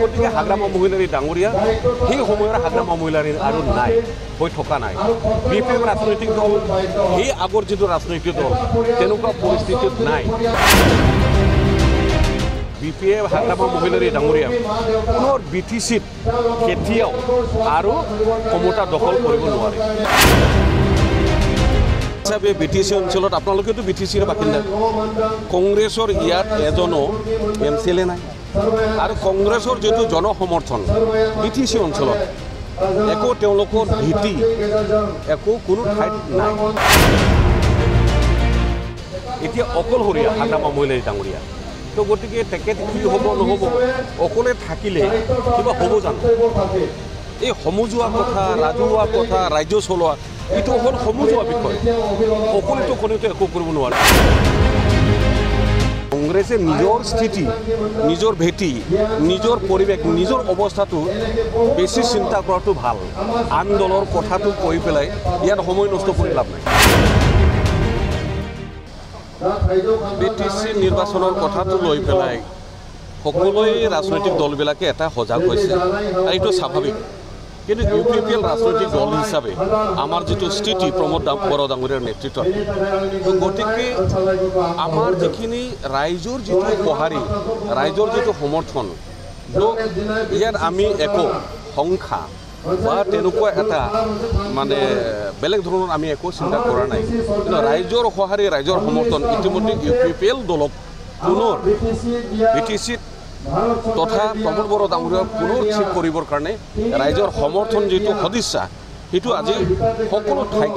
গতিকে হাগ্ৰামা মহিলাৰী ডাঙৰীয়া সেই সময়ৰ হাগ্ৰামা মহিলাৰী আৰু নাই হৈ থকা নাই বিপিএম ৰাজনৈতিক দল সেই আগৰ যিটো ৰাজনৈতিক দল তেনেকুৱা পৰিস্থিতিত নাই বিপিএম হাগ্ৰামা মহিলাৰী ডাঙৰীয়া পুনৰ বিটিচিত কেতিয়াও আৰু ক্ষমতা দখল কৰিব নোৱাৰে হিচাপে বিটিচি অঞ্চলত আপোনালোকেতো বিটিচিৰ বাসিন্দা কংগ্ৰেছৰ ইয়াত এজনো এমচিএলএ নাই আৰু কংগ্ৰেছৰ যিটো জনসমৰ্থন বিটিচি অঞ্চলত একো তেওঁলোকৰ ভীতি একো কোনো ঠাইত নাই এতিয়া অকলশৰীয়া হাগ্ৰামা মহিলাৰী ডাঙৰীয়া তো গতিকে তেখেত কি হ'ব নহ'ব অকলে থাকিলে কিবা হ'ব জানো এই সমজুৱা কথা ৰাজহুৱা কথা ৰাজ্য চলোৱা এইটো হ'ল সমজুৱা বিষয় সকলোতো কোনোতো একো কৰিব নোৱাৰে কংগ্ৰেছে নিজৰ স্থিতি নিজৰ ভেটি নিজৰ পৰিৱেশ নিজৰ অৱস্থাটো বেছি চিন্তা কৰাটো ভাল আন দলৰ কথাটো কৈ পেলাই ইয়াত সময় নষ্ট কৰি লাভ নাই বিটিচি নিৰ্বাচনৰ কথাটো লৈ পেলাই সকলোৱে ৰাজনৈতিক দলবিলাকে এটা সজাগ হৈছে আৰু এইটো স্বাভাৱিক কিন্তু ইউপিপিএল ৰাজনৈতিক দল হিচাপে আমাৰ যিটো স্থিতি প্ৰমোদ বৰা ডাঙৰীয়াৰ নেতৃত্বত গতিকে আমাৰ যিখিনি ৰাইজৰ যিটো সঁহাৰি ৰাইজৰ যিটো সমৰ্থন ইয়াত আমি একো সংখ্যা বা তেনেকুৱা এটা মানে বেলেগ ধৰণৰ আমি একো চিন্তা কৰা নাই কিন্তু ৰাইজৰ সঁহাৰি ৰাইজৰ সমৰ্থন ইতিমধ্যে ইউপিপিএল দলক পুনৰ বিটিচিত তথা প্ৰমোদ বৰা ডাঙৰীয়াক পুনৰ ঠিক কৰিবৰ কাৰণে ৰাইজৰ সমৰ্থন যিটো সদিচ্ছা সেইটো আজি সকলো ঠাইত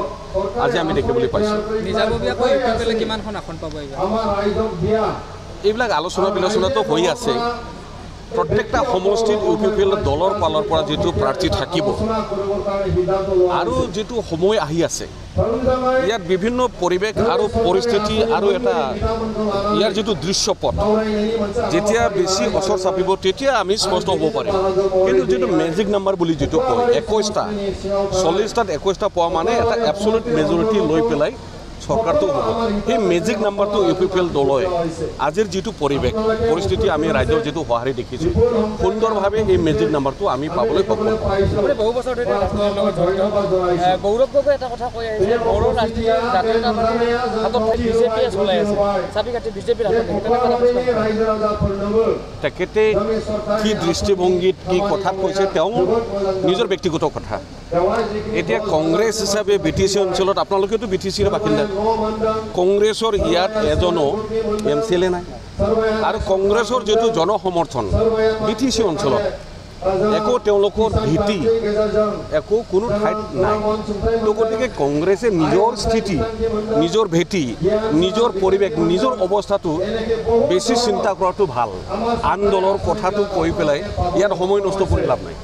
আজি আমি দেখিবলৈ পাইছোঁ নিজাববীয়াকৈ ইউপিপিএলে কিমানখন আসন পাব এইবিলাক আলোচনা বিলোচনাটো হৈ আছে প্ৰত্যেকটা সমষ্টিত ইউপিপিএল দলৰ ফালৰ পৰা যিটো প্ৰাৰ্থী থাকিব আৰু যিটো সময় আহি আছে ইয়াত বিভিন্ন পৰিৱেশ আৰু পৰিস্থিতি আৰু এটা ইয়াৰ যিটো দৃশ্যপট যেতিয়া বেছি ওচৰ চাপিব তেতিয়া আমি স্পষ্ট হ'ব পাৰিম কিন্তু যিটো মেজিক নাম্বাৰ বুলি যিটো কয় 21টা 40টাত 21টা পোৱা মানে এটা এবছলুট মেজৰিটি লৈ পেলাই চৰকাৰটো হ'ব সেই মেজিক নাম্বাৰটো ইউপিপিএল দলয় আজিৰ যিটো পৰিৱেশ পৰিস্থিতি আমি ৰাজ্যৰ যিটো সঁহাৰি দেখিছোঁ সুন্দৰভাৱে এই মেজিক নাম্বাৰটো আমি পাবলৈ সক্ষম বহু বছৰ ধৰি ৰাজনীতিৰ লগত জড়িত গৌৰৱ গগৈ এটা কথা কৈ আহিছে বড়ো ৰাজনীতিৰ জাতীয়তা হাতত বিজেপিয়ে চলাই আছে চাবি কাটি বিজেপিৰ তেখেতে কি দৃষ্টিভংগীত কি কথাত কৈছে তেওঁ নিজৰ ব্যক্তিগত কথা এতিয়া কংগ্ৰেছ হিচাপে বিটিচি অঞ্চলত আপোনালোকেতো বিটিচিৰ বাসিন্দা কংগ্ৰেছৰ ইয়াত এজনো এমচিএলএ নাই আৰু কংগ্ৰেছৰ যিটো জনসমৰ্থন বিটিচি অঞ্চলত একো তেওঁলোকৰ ভীতি একো কোনো ঠাইত নাই তো গতিকে কংগ্ৰেছে নিজৰ স্থিতি নিজৰ ভেটি নিজৰ পৰিৱেশ নিজৰ অৱস্থাটো বেছি চিন্তা কৰাটো ভাল আন দলৰ কথাটো কৈ পেলাই ইয়াত সময় নষ্ট কৰি লাভ নাই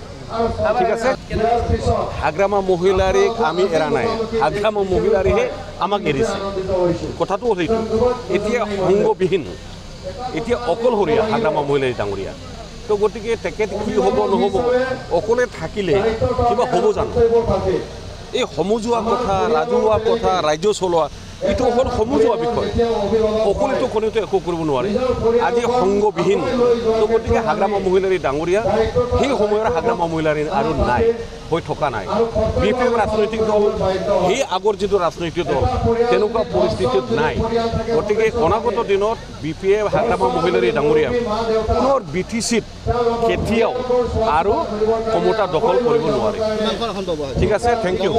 ঠিক আছে হাগ্ৰামা মহিলাৰীক আমি এৰা নাই হাগ্ৰামা মহিলাৰীহে আমাক এৰিছে কথাটো হ'ল এইটো এতিয়া সংগবিহীন এতিয়া অকলশৰীয়া হাগ্ৰামা মহিলাৰী ডাঙৰীয়া তো গতিকে তেখেত কি হ'ব নহ'ব অকলে থাকিলে কিবা হ'ব জানো এই সমজুৱা কথা ৰাজহুৱা কথা ৰাজ্য চলোৱা এইটো হ'ল সমজুৱা বিষয় সকলোতো কোনোতো একো কৰিব নোৱাৰে আজি সংগবিহীন তো গতিকে হাগ্ৰামা মহিলাৰী ডাঙৰীয়া সেই সময়ৰ হাগ্ৰামা মহিলাৰী আৰু নাই হৈ থকা নাই বিপিএম ৰাজনৈতিক দল সেই আগৰ যিটো ৰাজনৈতিক দল তেনেকুৱা পৰিস্থিতিত নাই গতিকে অনাগত দিনত বিপিএম হাগ্ৰামা মহিলাৰী ডাঙৰীয়া পুনৰ বিটিচিত কেতিয়াও আৰু ক্ষমতা দখল কৰিব নোৱাৰে ঠিক আছে থেংক ইউ